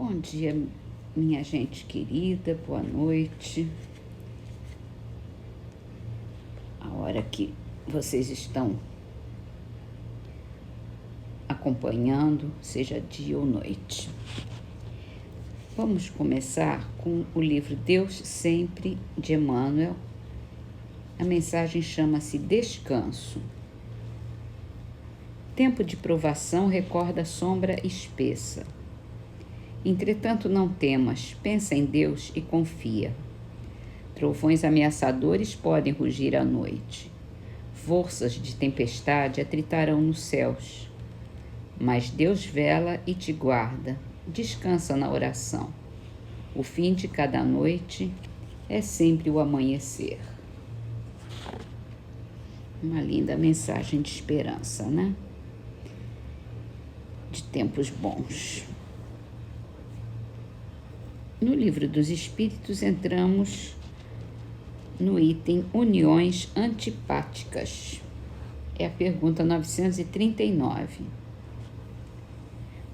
Bom dia, minha gente querida, boa noite. A hora que vocês estão acompanhando, seja dia ou noite. Vamos começar com o livro Deus Sempre, de Emmanuel. A mensagem chama-se Descanso. Tempo de provação recorda a sombra espessa. Entretanto, não temas, pensa em Deus e confia. Trovões ameaçadores podem rugir à noite. Forças de tempestade atritarão nos céus. Mas Deus vela e te guarda. Descansa na oração. O fim de cada noite é sempre o amanhecer. Uma linda mensagem de esperança, né? De tempos bons. No Livro dos Espíritos, entramos no item Uniões Antipáticas. É a pergunta 939.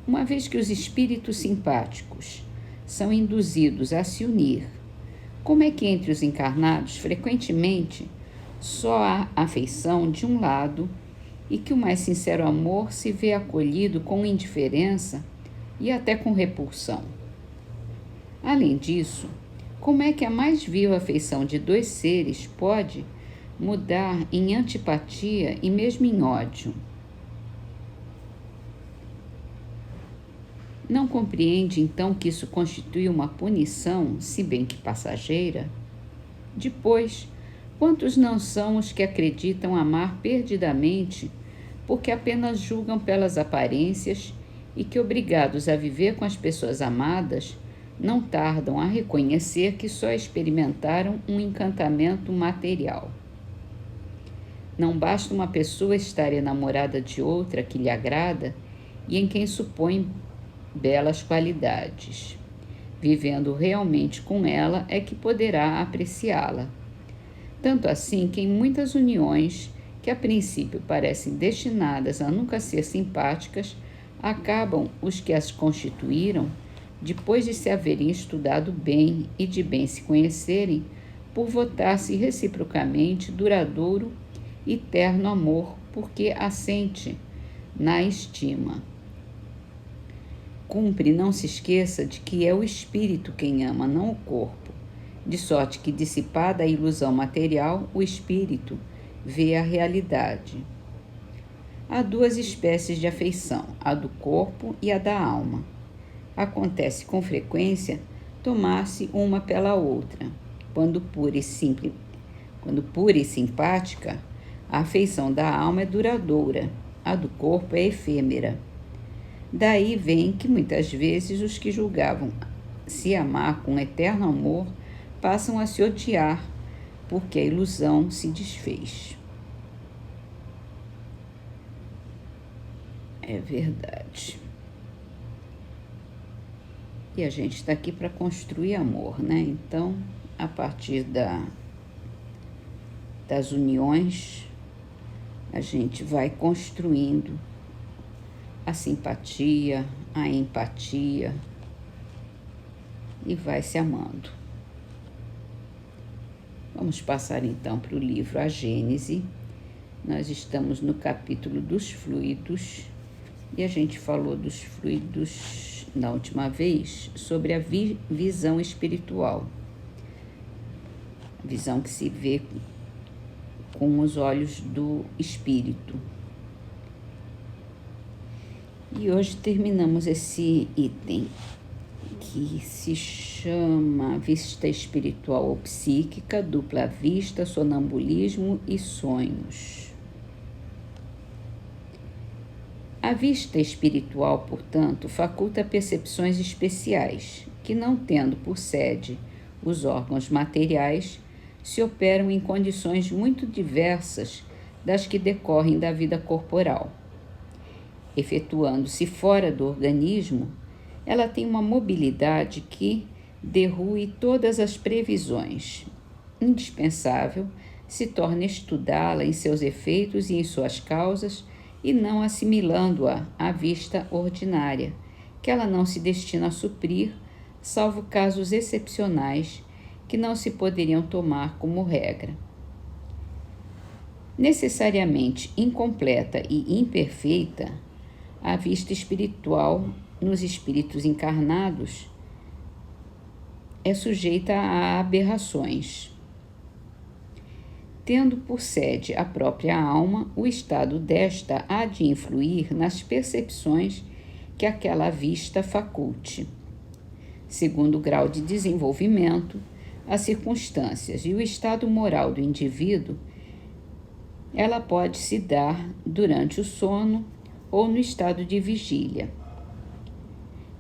Uma vez que os espíritos simpáticos são induzidos a se unir, como é que entre os encarnados, frequentemente, só há afeição de um lado e que o mais sincero amor se vê acolhido com indiferença e até com repulsão? Além disso, como é que a mais vil afeição de dois seres pode mudar em antipatia e mesmo em ódio? Não compreende, então, que isso constitui uma punição, se bem que passageira? Depois, quantos não são os que acreditam amar perdidamente porque apenas julgam pelas aparências e que, obrigados a viver com as pessoas amadas, não tardam a reconhecer que só experimentaram um encantamento material? Não basta uma pessoa estar enamorada de outra que lhe agrada e em quem supõe belas qualidades. Vivendo realmente com ela é que poderá apreciá-la. Tanto assim que em muitas uniões, que a princípio parecem destinadas a nunca ser simpáticas, acabam os que as constituíram, depois de se haverem estudado bem e de bem se conhecerem, por votar-se reciprocamente duradouro e terno amor, porque assente na estima. Cumpre não se esqueça de que é o espírito quem ama, não o corpo, de sorte que, dissipada a ilusão material, o espírito vê a realidade. Há duas espécies de afeição, a do corpo e a da alma. Acontece com frequência tomar-se uma pela outra. Quando pura e simpática, a afeição da alma é duradoura, a do corpo é efêmera. Daí vem que muitas vezes os que julgavam se amar com eterno amor passam a se odiar, porque a ilusão se desfez. É verdade. E a gente está aqui para construir amor, né? Então, a partir das uniões, a gente vai construindo a simpatia, a empatia e vai se amando. Vamos passar então para o livro A Gênese. Nós estamos no capítulo dos fluidos e a gente falou dos fluidos na última vez sobre a visão espiritual. Visão que se vê com os olhos do espírito. E hoje terminamos esse item que se chama vista espiritual ou psíquica, dupla vista, sonambulismo e sonhos. A vista espiritual, portanto, faculta percepções especiais, que, não tendo por sede os órgãos materiais, se operam em condições muito diversas das que decorrem da vida corporal. Efetuando-se fora do organismo, ela tem uma mobilidade que derrui todas as previsões. Indispensável se torna estudá-la em seus efeitos e em suas causas, e não assimilando-a à vista ordinária, que ela não se destina a suprir, salvo casos excepcionais que não se poderiam tomar como regra. Necessariamente incompleta e imperfeita, a vista espiritual nos espíritos encarnados é sujeita a aberrações. Tendo por sede a própria alma, o estado desta há de influir nas percepções que aquela vista faculte. Segundo o grau de desenvolvimento, as circunstâncias e o estado moral do indivíduo, ela pode se dar durante o sono ou no estado de vigília.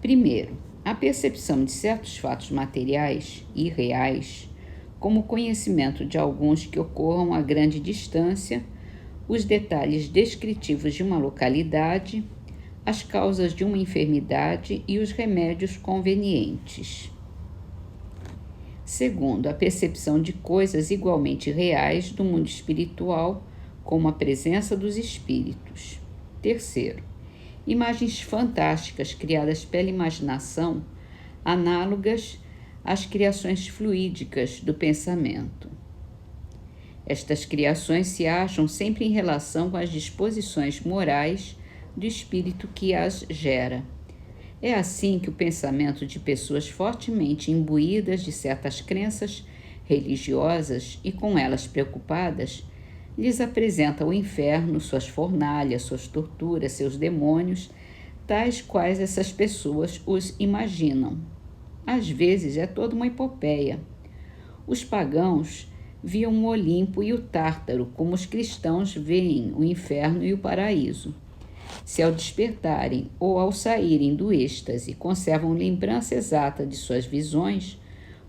Primeiro, a percepção de certos fatos materiais e reais, como o conhecimento de alguns que ocorram a grande distância, os detalhes descritivos de uma localidade, as causas de uma enfermidade e os remédios convenientes. Segundo, a percepção de coisas igualmente reais do mundo espiritual, como a presença dos espíritos. Terceiro, imagens fantásticas criadas pela imaginação, análogas às criações fluídicas do pensamento. Estas criações se acham sempre em relação com as disposições morais do espírito que as gera. É assim que o pensamento de pessoas fortemente imbuídas de certas crenças religiosas e com elas preocupadas, lhes apresenta o inferno, suas fornalhas, suas torturas, seus demônios, tais quais essas pessoas os imaginam. Às vezes é toda uma epopeia. Os pagãos viam o Olimpo e o Tártaro como os cristãos veem o inferno e o paraíso. Se ao despertarem ou ao saírem do êxtase conservam lembrança exata de suas visões,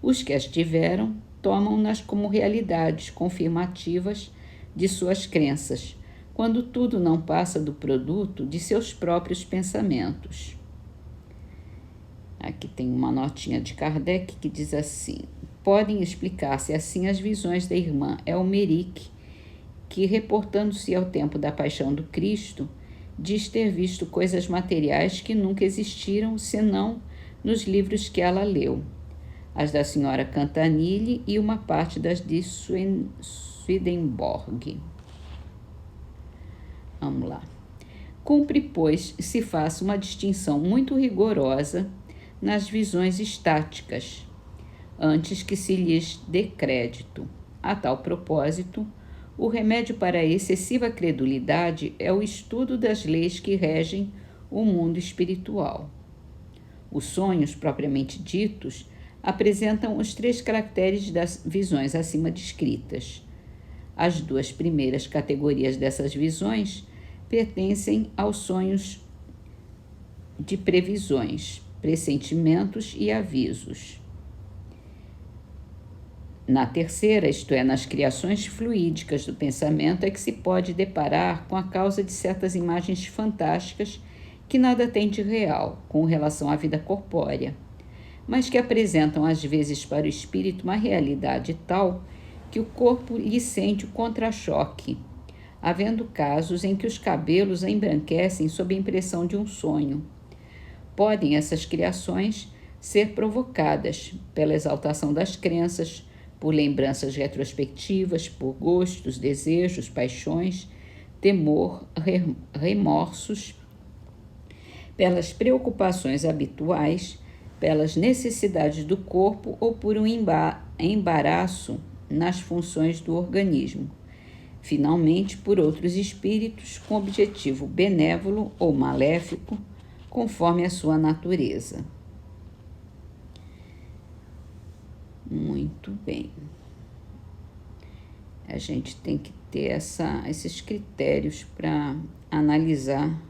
os que as tiveram tomam-nas como realidades confirmativas de suas crenças, quando tudo não passa do produto de seus próprios pensamentos. Aqui tem uma notinha de Kardec que diz assim: podem explicar-se assim as visões da irmã Elmeric, que, reportando-se ao tempo da paixão do Cristo, diz ter visto coisas materiais que nunca existiram senão nos livros que ela leu, as da senhora Cantanille e uma parte das de Swedenborg. Vamos lá. Cumpre, pois, se faça uma distinção muito rigorosa nas visões estáticas, antes que se lhes dê crédito. A tal propósito, o remédio para a excessiva credulidade é o estudo das leis que regem o mundo espiritual. Os sonhos, propriamente ditos, apresentam os 3 caracteres das visões acima descritas. As 2 primeiras categorias dessas visões pertencem aos sonhos de previsões, pressentimentos e avisos. Na terceira, isto é, nas criações fluídicas do pensamento, é que se pode deparar com a causa de certas imagens fantásticas que nada têm de real com relação à vida corpórea, mas que apresentam às vezes para o espírito uma realidade tal que o corpo lhe sente o contra-choque, havendo casos em que os cabelos embranquecem sob a impressão de um sonho. Podem essas criações ser provocadas pela exaltação das crenças, por lembranças retrospectivas, por gostos, desejos, paixões, temor, remorsos, pelas preocupações habituais, pelas necessidades do corpo ou por um embaraço nas funções do organismo. Finalmente, por outros espíritos com objetivo benévolo ou maléfico, conforme a sua natureza. Muito bem. A gente tem que ter esses critérios para analisar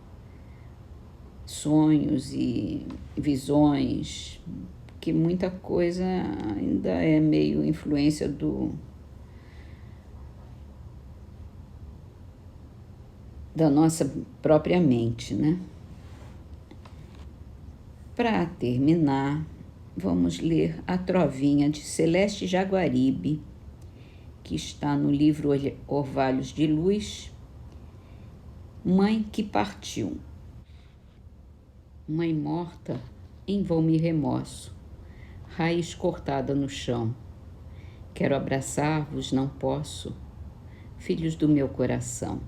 sonhos e visões, que muita coisa ainda é meio influência da nossa própria mente, né? Para terminar, vamos ler a trovinha de Celeste Jaguaribe, que está no livro Orvalhos de Luz, Mãe que Partiu. Mãe morta, em vão me remoço, raiz cortada no chão. Quero abraçar-vos, não posso, filhos do meu coração.